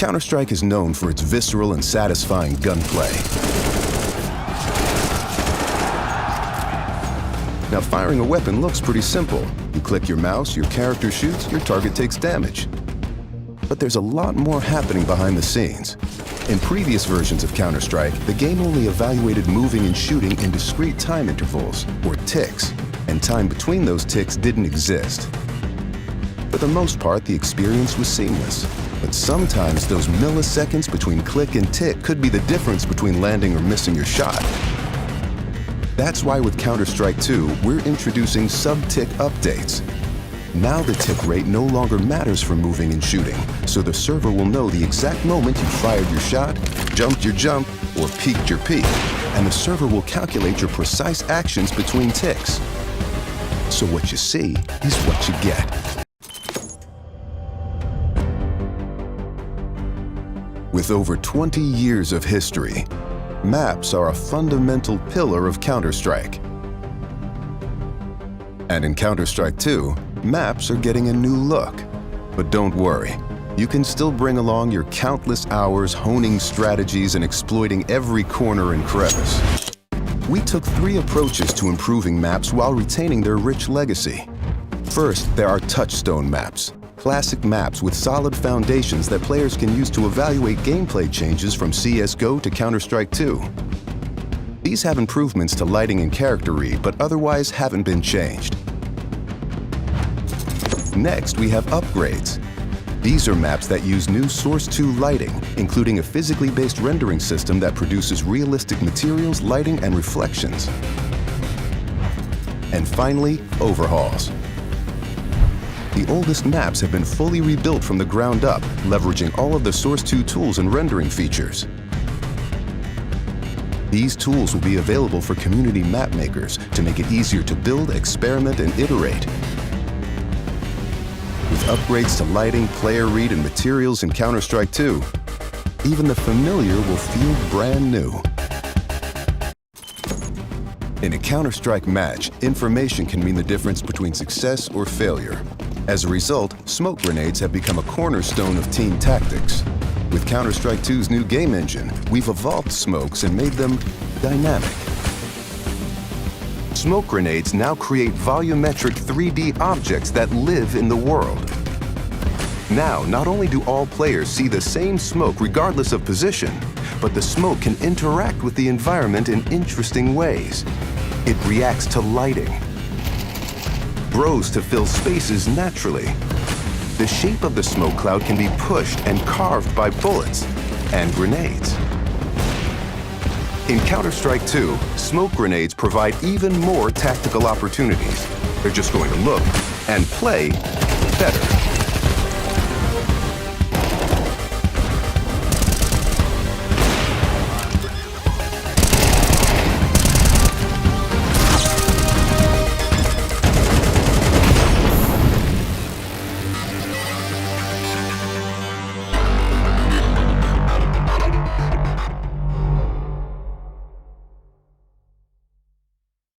Counterstrike is known for its visceral and satisfying gunplay. Now, firing a weapon looks pretty simple. You click your mouse, your character shoots, your target takes damage. But there's a lot more happening behind the scenes. In previous versions of Counterstrike, the game only evaluated moving and shooting in discrete time intervals, or ticks, and time between those ticks didn't exist. For the most part, the experience was seamless, but sometimes those milliseconds between click and tick could be the difference between landing or missing your shot. That's why with Counterstrike 2, we're introducing sub-tick updates. Now the tick rate no longer matters for moving and shooting, so the server will know the exact moment you fired your shot, jumped your jump, or peeked your peek, and the server will calculate your precise actions between ticks. So what you see is what you get. With over 20 years of history, maps are a fundamental pillar of Counterstrike. And in Counterstrike 2, maps are getting a new look. But don't worry, you can still bring along your countless hours honing strategies and exploiting every corner and crevice. We took 3 approaches to improving maps while retaining their rich legacy. First, there are touchstone maps. Classic maps with solid foundations that players can use to evaluate gameplay changes from CSGO to Counterstrike 2. These have improvements to lighting and character read, but otherwise haven't been changed. Next, we have upgrades. These are maps that use new Source 2 lighting, including a physically based rendering system that produces realistic materials, lighting, and reflections. And finally, overhauls. The oldest maps have been fully rebuilt from the ground up, leveraging all of the Source 2 tools and rendering features. These tools will be available for community map makers to make it easier to build, experiment, and iterate. With upgrades to lighting, player read, and materials in Counterstrike 2, even the familiar will feel brand new. In a Counterstrike match, information can mean the difference between success or failure. As a result, smoke grenades have become a cornerstone of team tactics. With Counterstrike 2's new game engine, we've evolved smokes and made them dynamic. Smoke grenades now create volumetric 3D objects that live in the world. Now, not only do all players see the same smoke regardless of position, but the smoke can interact with the environment in interesting ways. It reacts to lighting, grows to fill spaces naturally. The shape of the smoke cloud can be pushed and carved by bullets and grenades. In Counterstrike 2, smoke grenades provide even more tactical opportunities. They're just going to look and play better.